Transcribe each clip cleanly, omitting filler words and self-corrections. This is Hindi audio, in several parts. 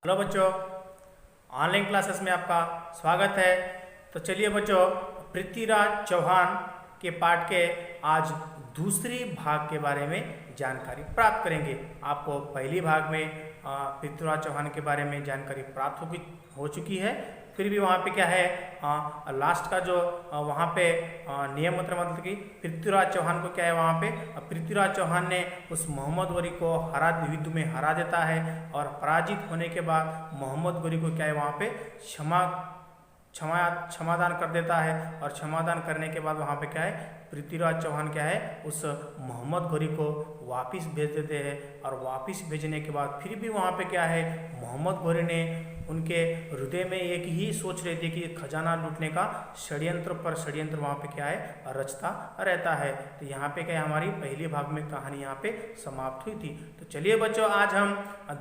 हेलो बच्चों, ऑनलाइन क्लासेस में आपका स्वागत है। तो चलिए बच्चों, पृथ्वीराज चौहान के पाठ के आज दूसरी भाग के बारे में जानकारी प्राप्त करेंगे। आपको पहली भाग में पृथ्वीराज चौहान के बारे में जानकारी प्राप्त हो चुकी है। फिर भी वहाँ पे क्या है, लास्ट का जो वहाँ पे नियम मतलब कि पृथ्वीराज चौहान को क्या है, वहाँ पे पृथ्वीराज चौहान ने उस मोहम्मद गौरी को युद्ध में हरा देता है और पराजित होने के बाद मोहम्मद गौरी को क्या है, वहाँ पे क्षमादान कर देता है। और क्षमादान करने के बाद वहाँ पे क्या है, पृथ्वीराज चौहान क्या है, उस मोहम्मद गौरी को वापस भेज देते हैं। और वापस भेजने के बाद फिर भी वहाँ पे क्या है, मोहम्मद गौरी ने उनके हृदय में एक ही सोच रही थी कि खजाना लूटने का षड्यंत्र पर षड्यंत्र वहाँ पे क्या है, रचता रहता है। तो यहाँ पे क्या है, हमारी पहली भाग में कहानी यहाँ पे समाप्त हुई थी। तो चलिए बच्चों, आज हम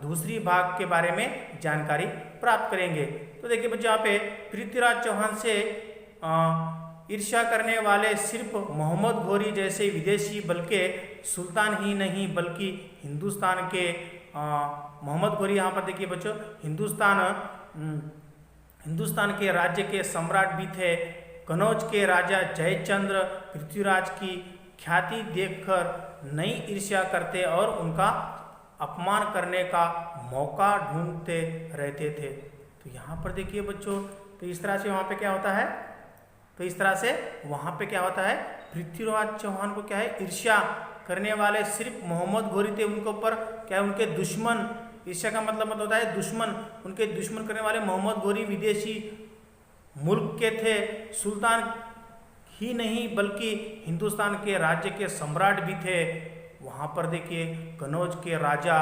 दूसरी भाग के बारे में जानकारी प्राप्त करेंगे। तो देखिए बच्चों, यहाँ पे पृथ्वीराज चौहान से ईर्ष्या करने वाले सिर्फ मोहम्मद गौरी जैसे विदेशी बल्कि सुल्तान ही नहीं बल्कि हिंदुस्तान के मोहम्मद गौरी, यहाँ पर देखिए बच्चों, हिंदुस्तान के राज्य के सम्राट भी थे। कनौज के राजा जयचंद्र पृथ्वीराज की ख्याति देखकर नई ईर्ष्या करते और उनका अपमान करने का मौका ढूंढते रहते थे। तो यहाँ पर देखिए बच्चों, तो इस तरह से वहाँ पे क्या होता है, तो इस तरह से वहाँ पे क्या होता है, पृथ्वीराज चौहान को क्या है, ईर्ष्या करने वाले सिर्फ मोहम्मद गौरी थे। उनके ऊपर क्या है, उनके दुश्मन, ईर्ष्या का मतलब होता है दुश्मन, उनके दुश्मन करने वाले मोहम्मद गौरी विदेशी मुल्क के थे। सुल्तान ही नहीं बल्कि हिंदुस्तान के राज्य के सम्राट भी थे। वहाँ पर देखिए, कनौज के राजा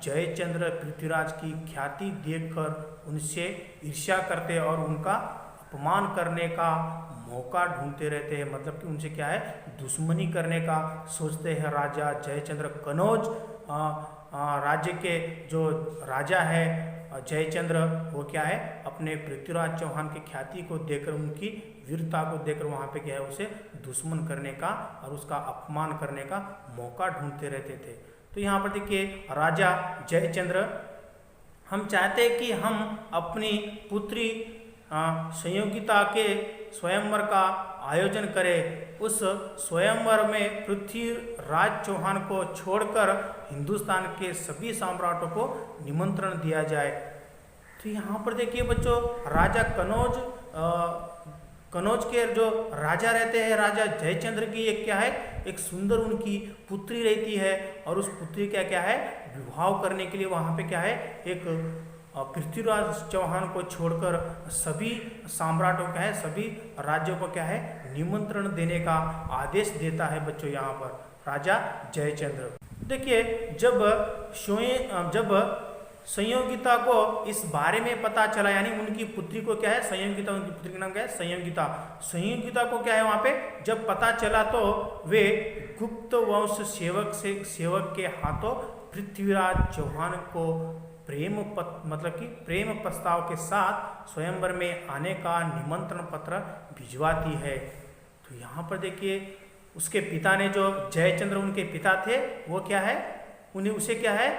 जयचंद्र पृथ्वीराज की ख्याति देखकर उनसे ईर्ष्या करते और उनका अपमान करने का मौका ढूंढते रहते हैं। मतलब कि उनसे क्या है, दुश्मनी करने का सोचते हैं। राजा जयचंद्र कनौज राज्य के जो राजा है जयचंद्र, वो क्या है, अपने पृथ्वीराज चौहान की ख्याति को देखकर, उनकी वीरता को देखकर वहाँ पे क्या है, उसे दुश्मन करने का और उसका अपमान करने का मौका ढूंढते रहते थे। तो यहाँ पर देखिए, राजा जयचंद्र, हम चाहते हैं कि हम अपनी पुत्री संयोगिता के स्वयंवर का आयोजन करें। उस स्वयंवर में पृथ्वीराज चौहान को छोड़कर हिंदुस्तान के सभी सम्राटों को निमंत्रण दिया जाए। तो यहाँ पर देखिए बच्चों, राजा कनौज के जो राजा रहते हैं, राजा जयचंद्र की एक क्या है, एक सुंदर उनकी पुत्री रहती है। और उस पुत्री का क्या है, विवाह करने के लिए वहाँ पे क्या है, एक पृथ्वीराज चौहान को छोड़कर सभी सम्राटों का है, सभी राज्यों को क्या है, निमंत्रण देने का आदेश देता है बच्चों यहाँ पर राजा जयचंद्र। देखिए, जब संयोगिता को इस बारे में पता चला, यानी उनकी पुत्री को क्या है, संयोगिता, उनकी पुत्री का नाम क्या है, संयोगिता को क्या है, वहाँ पे जब पता चला तो वे गुप्त वंश सेवक के हाथों पृथ्वीराज चौहान को प्रेम प्रस्ताव के साथ स्वयंवर में आने का निमंत्रण पत्र भिजवाती है। तो यहाँ पर देखिए, उसके पिता ने, जो जयचंद्र उनके पिता थे, वो क्या है, उसे क्या है,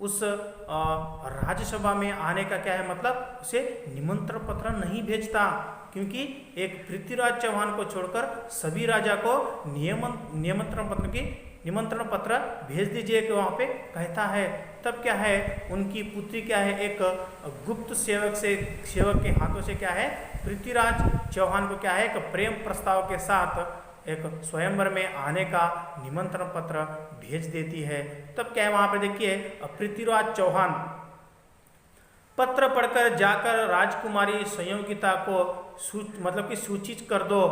उस राज्यसभा में आने का क्या है, मतलब उसे निमंत्रण पत्र नहीं भेजता, क्योंकि एक पृथ्वीराज चौहान को छोड़कर सभी राजा को निमंत्रण पत्र भेज दीजिए कि वहाँ पे कहता है। तब क्या है, उनकी पुत्री क्या है, एक गुप्त सेवक के हाथों से क्या है, पृथ्वीराज चौहान को क्या है, एक प्रेम प्रस्ताव के साथ एक स्वयंवर में आने का निमंत्रण पत्र भेज देती है। तब क्या है, वहाँ पे देखिए, पृथ्वीराज चौहान पत्र पढ़कर जाकर राजकुमारी संयोगिता को सूचित कर दो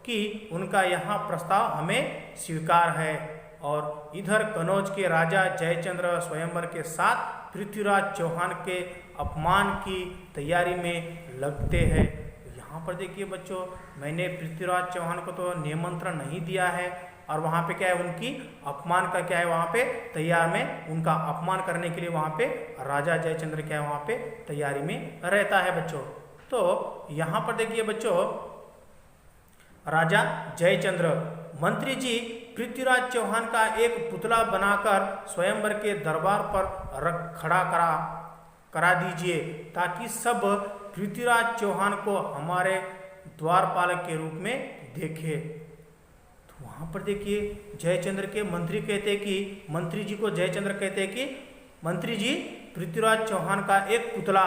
कि उनका यहाँ प्रस्ताव हमें स्वीकार है। और इधर कनौज के राजा जयचंद्र स्वयंवर के साथ पृथ्वीराज चौहान के अपमान की तैयारी में लगते हैं। यहाँ पर देखिए बच्चों, मैंने पृथ्वीराज चौहान को तो निमंत्रण नहीं दिया है, और वहाँ पे क्या है, उनकी अपमान का क्या है, वहाँ पे तैयार में, उनका अपमान करने के लिए वहाँ पे राजा जयचंद्र क्या है, वहाँ पे तैयारी में रहता है बच्चों। तो यहाँ पर देखिए बच्चों, राजा जयचंद्र, मंत्री जी, पृथ्वीराज चौहान का एक पुतला बनाकर स्वयंवर के दरबार पर खड़ा करा। करा दीजिए ताकि सब पृथ्वीराज चौहान को हमारे द्वारपालक के रूप में देखे। तो वहाँ पर देखिए जयचंद्र के मंत्री कहते कि मंत्री जी को जयचंद्र कहते कि मंत्री जी पृथ्वीराज चौहान का एक पुतला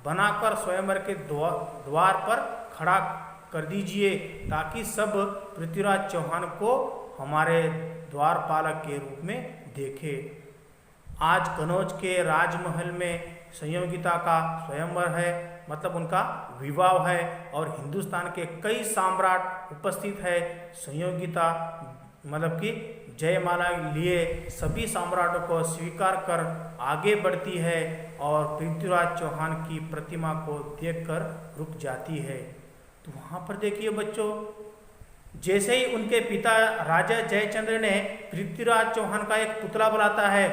बनाकर स्वयंवर के द्वार पर खड़ा कर दीजिए ताकि सब पृथ्वीराज चौहान को हमारे द्वारपालक के रूप में देखे। आज कनौज के राजमहल में संयोगिता का स्वयंवर है, मतलब उनका विवाह है और हिंदुस्तान के कई सम्राट उपस्थित है। संयोगिता मतलब कि जयमाला लिए सभी सम्राटों को स्वीकार कर आगे बढ़ती है और पृथ्वीराज चौहान की प्रतिमा को देखकर रुक जाती है। तो वहाँ पर देखिए बच्चों, जैसे ही उनके पिता राजा जयचंद्र ने पृथ्वीराज चौहान का एक पुतला बनाता है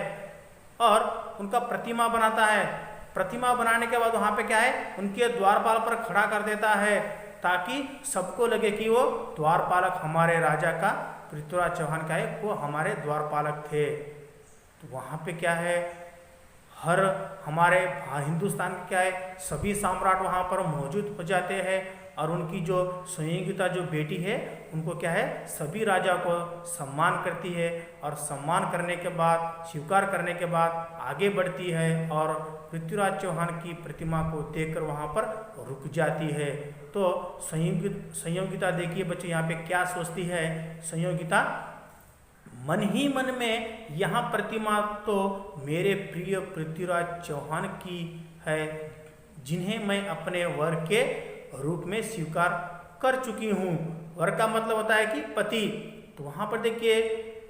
और उनका प्रतिमा बनाता है, प्रतिमा बनाने के बाद वहाँ पे क्या है उनके द्वारपाल पर खड़ा कर देता है ताकि सबको लगे कि वो द्वारपालक हमारे राजा का पृथ्वीराज चौहान का है, वो हमारे द्वारपालक थे। तो वहाँ पे क्या है हर हमारे हिंदुस्तान के क्या है सभी सम्राट वहाँ पर मौजूद हो जाते हैं और उनकी जो संयोगिता जो बेटी है उनको क्या है सभी राजा को सम्मान करती है और सम्मान करने के बाद स्वीकार करने के बाद आगे बढ़ती है और पृथ्वीराज चौहान की प्रतिमा को देखकर वहाँ पर रुक जाती है। तो संयोगिता देखिए बच्चों यहाँ पे क्या सोचती है। संयोगिता मन ही मन में यहाँ प्रतिमा तो मेरे प्रिय पृथ्वीराज चौहान की है जिन्हें मैं अपने वर के रूप में स्वीकार कर चुकी हूँ। वर का मतलब होता है कि पति। तो वहाँ पर देखिए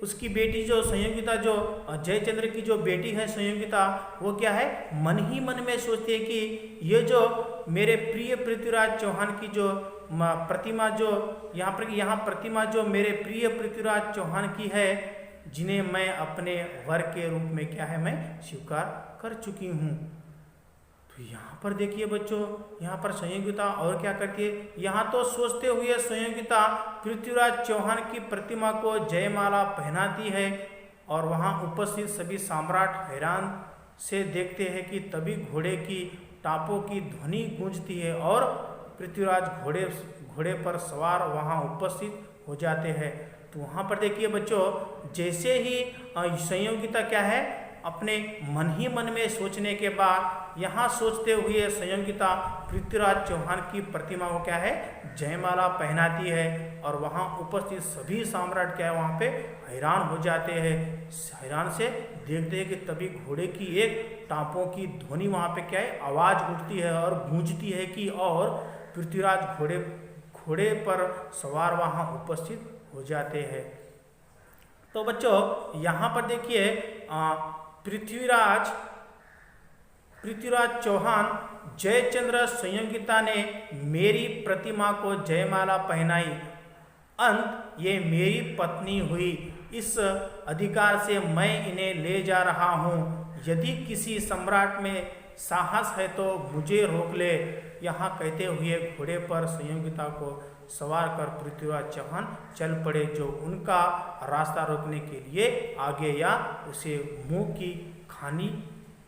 उसकी बेटी जो संयोगिता जो जयचंद्र की जो बेटी है संयोगिता वो क्या है मन ही मन में सोचती है कि ये जो मेरे प्रिय पृथ्वीराज चौहान की जो प्रतिमा जो यहाँ प्रतिमा जो मेरे प्रिय पृथ्वीराज चौहान की है जिन्हें मैं अपने वर के रूप में क्या है मैं स्वीकार कर चुकी हूँ। तो यहाँ पर देखिए बच्चों यहाँ पर संयोगिता और क्या करती है, यहाँ तो सोचते हुए संयोगिता पृथ्वीराज चौहान की प्रतिमा को जयमाला पहनाती है और वहाँ उपस्थित सभी सम्राट हैरान से देखते हैं कि तभी घोड़े की टापों की ध्वनि गूंजती है और पृथ्वीराज घोड़े पर सवार वहाँ उपस्थित हो जाते हैं। तो वहाँ पर देखिए बच्चों जैसे ही संयोगिता क्या है अपने मन ही मन में सोचने के बाद यहाँ सोचते हुए संयोगिता पृथ्वीराज चौहान की प्रतिमा को क्या है जयमाला पहनाती है और वहाँ उपस्थित सभी सम्राट क्या है वहाँ पे हैरान हो जाते हैं। हैरान से देखते हैं कि तभी घोड़े की एक टापों की ध्वनि वहाँ पे क्या है आवाज़ उठती है और गूंजती है कि और पृथ्वीराज घोड़े पर सवार वहाँ उपस्थित हो जाते हैं। तो बच्चों यहाँ पर देखिए पृथ्वीराज चौहान जयचंद्र संयोगिता ने मेरी प्रतिमा को जयमाला पहनाई, अंत ये मेरी पत्नी हुई, इस अधिकार से मैं इन्हें ले जा रहा हूँ। यदि किसी सम्राट में साहस है तो मुझे रोक ले। यहाँ कहते हुए घोड़े पर संयोगिता को सवार कर पृथ्वीराज चौहान चल पड़े जो उनका रास्ता रोकने के लिए आगे या उसे मुंह की खानी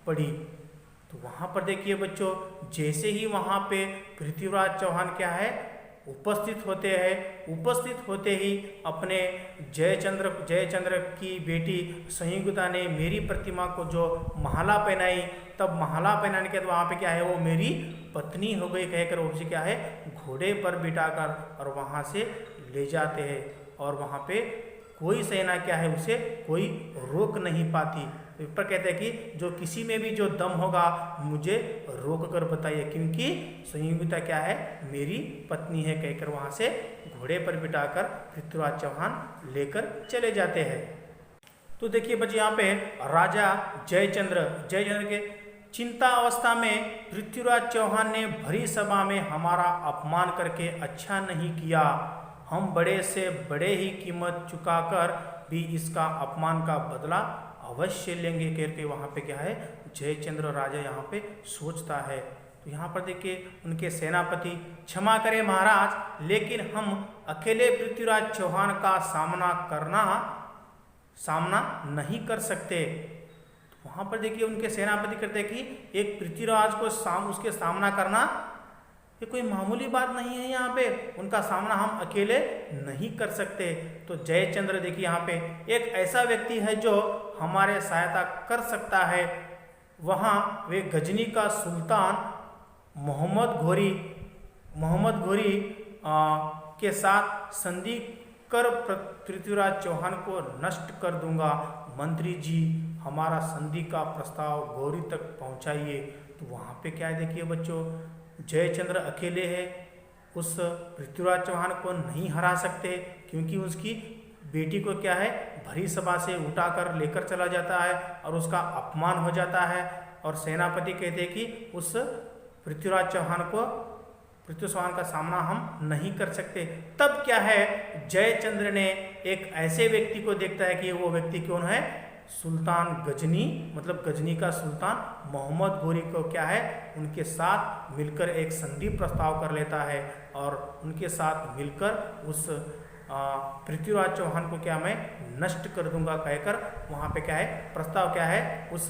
पड़ी। तो वहाँ पर देखिए बच्चों जैसे ही वहाँ पे पृथ्वीराज चौहान क्या है उपस्थित होते ही अपने जयचंद्र की बेटी संयोगिता ने मेरी प्रतिमा को जो माला पहनाई, तब माला पहनाने के बाद वहाँ पे क्या है वो मेरी पत्नी हो गई कहकर उसे क्या है घोड़े पर बिठाकर और वहाँ से ले जाते हैं और वहाँ पे कोई सेना क्या है उसे कोई रोक नहीं पाती। पर कहते हैं कि जो किसी में भी जो दम होगा मुझे रोक कर बताइए क्योंकि संयोगिता क्या है मेरी पत्नी है कहकर वहाँ से घोड़े पर बिठाकर पृथ्वीराज चौहान लेकर चले जाते हैं। तो देखिए बच्चे यहाँ पे राजा जयचंद्र के चिंता अवस्था में पृथ्वीराज चौहान ने भरी सभा में हमारा अपमान करके अच्छा नहीं किया। हम बड़े से बड़े ही कीमत चुकाकर भी इसका अपमान का बदला अवश्य लेंगे करके वहाँ पे क्या है जयचंद्र राजा यहाँ पे सोचता है। तो यहाँ पर देखिए उनके सेनापति क्षमा करें महाराज, लेकिन हम अकेले पृथ्वीराज चौहान का सामना नहीं कर सकते। वहाँ पर देखिए उनके सेनापति कहते हैं कि एक पृथ्वीराज को उसके सामना करना ये कोई मामूली बात नहीं है। यहाँ पे उनका सामना हम अकेले नहीं कर सकते। तो जयचंद्र देखिए यहाँ पे एक ऐसा व्यक्ति है जो हमारे सहायता कर सकता है। वहाँ वे गजनी का सुल्तान मोहम्मद घोरी के साथ संधि कर पृथ्वीराज चौहान को नष्ट कर दूंगा। मंत्री जी हमारा संधि का प्रस्ताव गौरी तक पहुंचाइए। तो वहाँ पे क्या है देखिए बच्चों, जयचंद्र अकेले है, उस पृथ्वीराज चौहान को नहीं हरा सकते क्योंकि उसकी बेटी को क्या है भरी सभा से उठाकर लेकर चला जाता है और उसका अपमान हो जाता है। और सेनापति कहते हैं कि उस पृथ्वीराज चौहान का सामना हम नहीं कर सकते। तब क्या है, जयचंद्र ने एक ऐसे व्यक्ति को देखता है कि वो व्यक्ति कौन है, सुल्तान गजनी, मतलब गजनी का सुल्तान मोहम्मद घोरी को क्या है उनके साथ मिलकर एक संधि प्रस्ताव कर लेता है और उनके साथ मिलकर उस पृथ्वीराज चौहान को क्या मैं नष्ट कर दूंगा कहकर वहाँ पे क्या है प्रस्ताव क्या है उस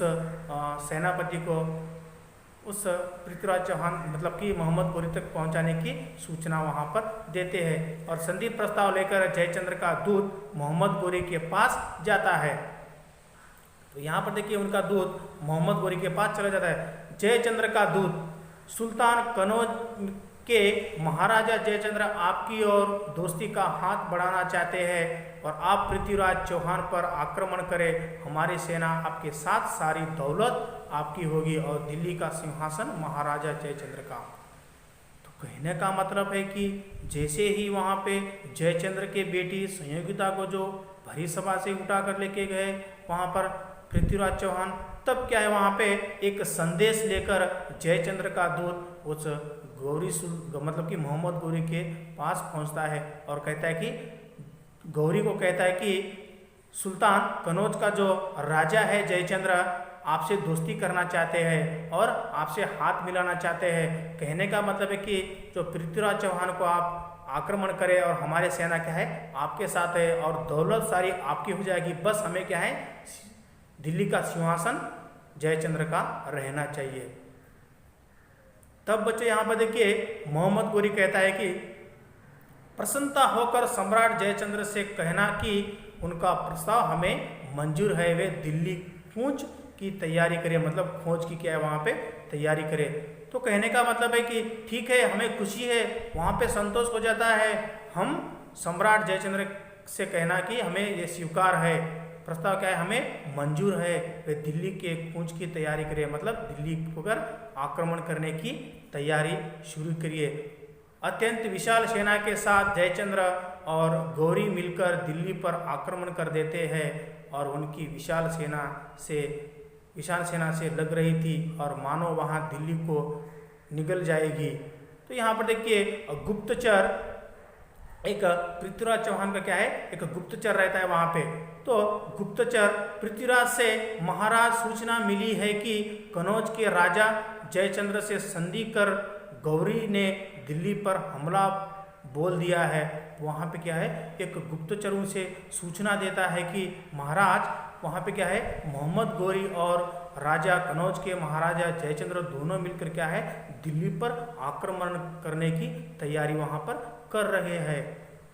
सेनापति को उस पृथ्वीराज चौहान मतलब कि मोहम्मद घोरी तक पहुंचाने की सूचना वहां पर देते हैं। और संधि प्रस्ताव लेकर जयचंद्र का दूत मोहम्मद घोरी के पास जाता है। तो यहाँ पर देखिए उनका दूत मोहम्मद घोरी के पास चला जाता है। जयचंद्र का दूत सुल्तान कनौज के महाराजा जयचंद्र आपकी ओर दोस्ती का हाथ बढ़ाना चाहते हैं और आप पृथ्वीराज चौहान पर आक्रमण करें। हमारी सेना आपके साथ, सारी दौलत आपकी होगी और दिल्ली का सिंहासन महाराजा जयचंद्र का। तो कहने का मतलब है कि जैसे ही वहाँ पे जयचंद्र के बेटी संयोगिता को जो भरी सभा से उठा कर लेके गए वहाँ पर पृथ्वीराज चौहान, तब क्या है वहाँ पे एक संदेश लेकर जयचंद्र का दूत उस गौरी मतलब कि मोहम्मद घोरी के पास पहुँचता है और कहता है कि गौरी को कहता है कि सुल्तान कनौज का जो राजा है जयचंद्र आपसे दोस्ती करना चाहते हैं और आपसे हाथ मिलाना चाहते हैं। कहने का मतलब है कि जो पृथ्वीराज चौहान को आप आक्रमण करें और हमारे सेना क्या है आपके साथ है और दौलत सारी आपकी हो जाएगी, बस हमें क्या है दिल्ली का सिंहासन जयचंद्र का रहना चाहिए। तब बच्चे यहाँ पर देखिए मोहम्मद घोरी कहता है कि प्रसन्नता होकर सम्राट जयचंद्र से कहना कि उनका प्रस्ताव हमें मंजूर है, वे दिल्ली कूच की तैयारी करें, मतलब खोज की क्या है वहाँ पे तैयारी करें। तो कहने का मतलब है कि ठीक है, हमें खुशी है, वहाँ पे संतोष हो जाता है, हम सम्राट जयचंद्र से कहना कि हमें ये स्वीकार है, प्रस्ताव क्या है हमें मंजूर है, वे दिल्ली के कूच की तैयारी करें, मतलब दिल्ली पर आक्रमण करने की तैयारी शुरू करिए। अत्यंत विशाल सेना के साथ जयचंद्र और गौरी मिलकर दिल्ली पर आक्रमण कर देते हैं और उनकी विशाल सेना से लग रही थी और मानो वहाँ दिल्ली को निगल जाएगी। तो यहाँ पर देखिए गुप्तचर, एक पृथ्वीराज चौहान का क्या है एक गुप्तचर रहता है वहाँ पे। तो गुप्तचर पृथ्वीराज से महाराज सूचना मिली है कि कनौज के राजा जयचंद्र से संधि कर गौरी ने दिल्ली पर हमला बोल दिया है। वहाँ पे क्या है एक गुप्तचरों से सूचना देता है कि महाराज वहाँ पे क्या है मोहम्मद घोरी और राजा कनौज के महाराजा जयचंद्र दोनों मिलकर क्या है दिल्ली पर आक्रमण करने की तैयारी वहाँ पर कर रहे हैं।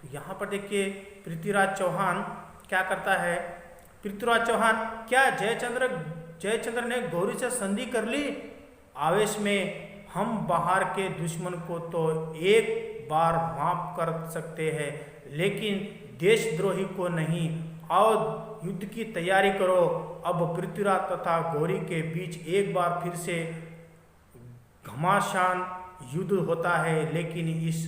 तो यहाँ पर देखिए पृथ्वीराज चौहान क्या करता है, पृथ्वीराज चौहान क्या जयचंद्र ने गौरी से संधि कर ली? आवेश में हम बाहर के दुश्मन को तो एक बार माफ कर सकते हैं लेकिन देशद्रोही को नहीं। आओ युद्ध की तैयारी करो। अब पृथ्वीराज तथा गौरी के बीच एक बार फिर से घमासान युद्ध होता है, लेकिन इस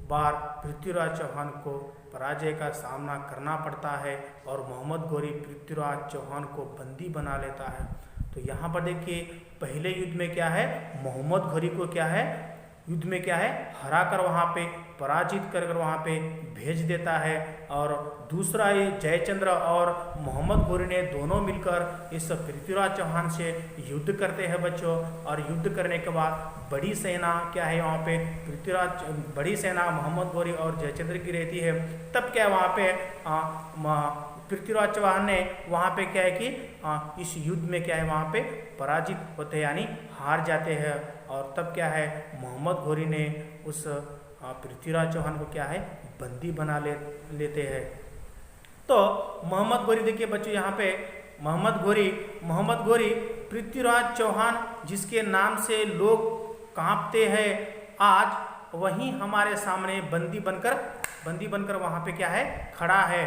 बार पृथ्वीराज चौहान को पराजय का सामना करना पड़ता है और मोहम्मद घोरी पृथ्वीराज चौहान को बंदी बना लेता है। तो यहाँ पर देखिए पहले युद्ध में क्या है मोहम्मद घोरी को क्या है युद्ध में क्या है हरा कर वहाँ पे पराजित कर वहाँ पे भेज देता है और दूसरा ये जयचंद्र और मोहम्मद घोरी ने दोनों मिलकर इस पृथ्वीराज चौहान से युद्ध करते हैं बच्चों। और युद्ध करने के बाद बड़ी सेना क्या है वहाँ पे बड़ी सेना मोहम्मद घोरी और जयचंद्र की रहती है। तब क्या है वहाँ पे पृथ्वीराज चौहान ने वहाँ पे क्या है कि इस युद्ध में क्या है वहाँ पे पराजित होते हैं, यानी हार जाते हैं। और तब क्या है, मोहम्मद घोरी ने उस पृथ्वीराज चौहान को क्या है बंदी बना लेते हैं। तो मोहम्मद घोरी देखिए बच्चों यहाँ पे मोहम्मद घोरी पृथ्वीराज चौहान जिसके नाम से लोग कांपते हैं, आज वहीं हमारे सामने बंदी बनकर वहाँ पे क्या है खड़ा है।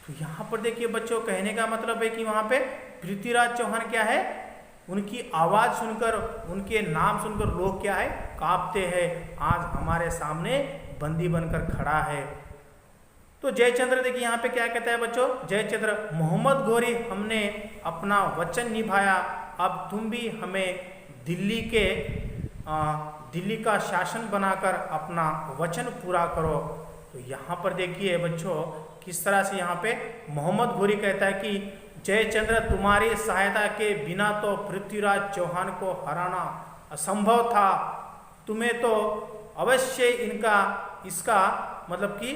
तो यहाँ पर देखिए बच्चों, कहने का मतलब है कि वहाँ पे पृथ्वीराज चौहान क्या है, उनकी आवाज़ सुनकर, उनके नाम सुनकर लोग क्या है कांपते हैं, आज हमारे सामने बंदी बनकर खड़ा है। तो जयचंद्र देखिए यहाँ पे क्या कहता है बच्चों, जयचंद्र, मोहम्मद घोरी हमने अपना वचन निभाया, अब तुम भी हमें दिल्ली का शासन बनाकर अपना वचन पूरा करो। तो यहाँ पर देखिए बच्चों किस तरह से यहाँ पे मोहम्मद घोरी कहता है कि जयचंद्र, तुम्हारी सहायता के बिना तो पृथ्वीराज चौहान को हराना असंभव था, तुम्हें तो अवश्य इसका मतलब कि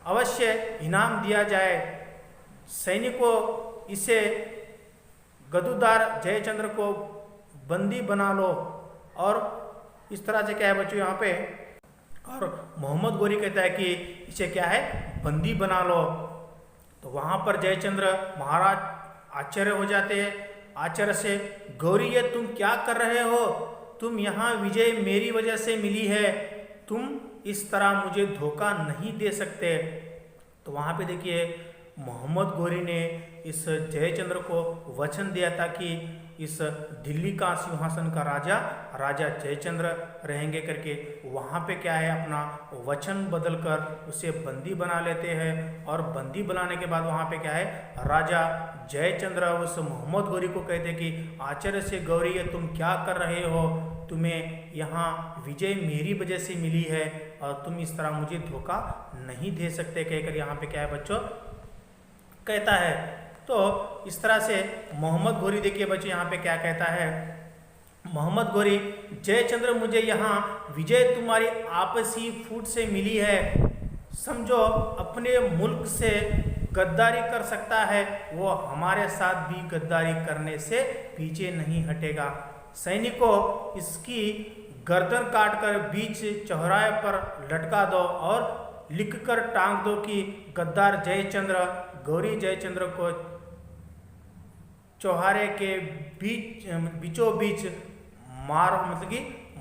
अवश्य इनाम दिया जाए। सैनिकों, इसे गद्दार जयचंद्र को बंदी बना लो। और इस तरह से क्या है बच्चों यहाँ पे, और मोहम्मद घोरी कहता है कि इसे क्या है बंदी बना लो। तो वहाँ पर जयचंद्र महाराज आश्चर्य हो जाते हैं, आश्चर्य से, घोरी ये तुम क्या कर रहे हो, तुम यहाँ विजय मेरी वजह से मिली है, तुम इस तरह मुझे धोखा नहीं दे सकते। तो वहाँ पे देखिए मोहम्मद घोरी ने इस जयचंद्र को वचन दिया था कि इस दिल्ली का सिंहासन का राजा जयचंद्र रहेंगे करके। वहाँ पे क्या है अपना वचन बदलकर उसे बंदी बना लेते हैं। और बंदी बनाने के बाद वहाँ पे क्या है, राजा जयचंद्र उस मोहम्मद घोरी को कहते कि आश्चर्य से घोरी ये तुम क्या कर रहे हो, तुम्हें यहाँ विजय मेरी वजह से मिली है और तुम इस तरह मुझे धोखा नहीं दे सकते, कहकर यहाँ पे क्या है बच्चों कहता है। तो इस तरह से मोहम्मद घोरी देखिए बच्चों यहाँ पे क्या कहता है, मोहम्मद घोरी, जयचंद्र मुझे यहाँ विजय तुम्हारी आपसी फूट से मिली है, समझो अपने मुल्क से गद्दारी कर सकता है वो हमारे साथ भी गद्दारी करने से पीछे नहीं हटेगा। सैनिकों, इसकी गर्दन काटकर बीच चौराहे पर लटका दो और लिखकर टांग दो कि गद्दार जयचंद्र घोरी जयचंद्र को चौराहे के बीचों बीच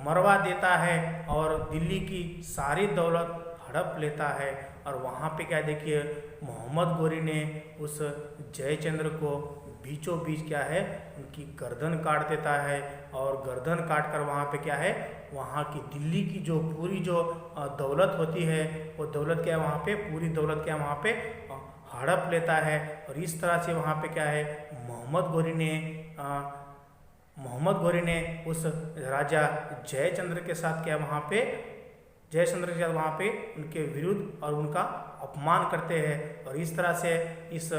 मरवा देता है और दिल्ली की सारी दौलत हड़प लेता है। और वहाँ पे क्या देखिए मोहम्मद घोरी ने उस जयचंद्र को बीचों बीच क्या है उनकी गर्दन काट देता है। और गर्दन काट कर वहाँ पे क्या है, वहाँ की दिल्ली की जो पूरी जो दौलत होती है वो दौलत क्या है वहाँ पे, पूरी दौलत क्या वहाँ पे हड़प लेता है। और इस तरह से वहाँ पे क्या है मोहम्मद घोरी ने उस राजा जयचंद्र के साथ क्या वहाँ पे उनके विरुद्ध और उनका अपमान करते हैं। और इस तरह से इस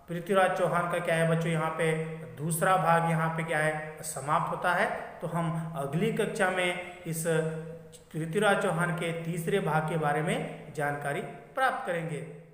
पृथ्वीराज चौहान का क्या है बच्चों यहाँ पे दूसरा भाग यहाँ पे क्या है समाप्त होता है। तो हम अगली कक्षा में इस पृथ्वीराज चौहान के तीसरे भाग के बारे में जानकारी प्राप्त करेंगे।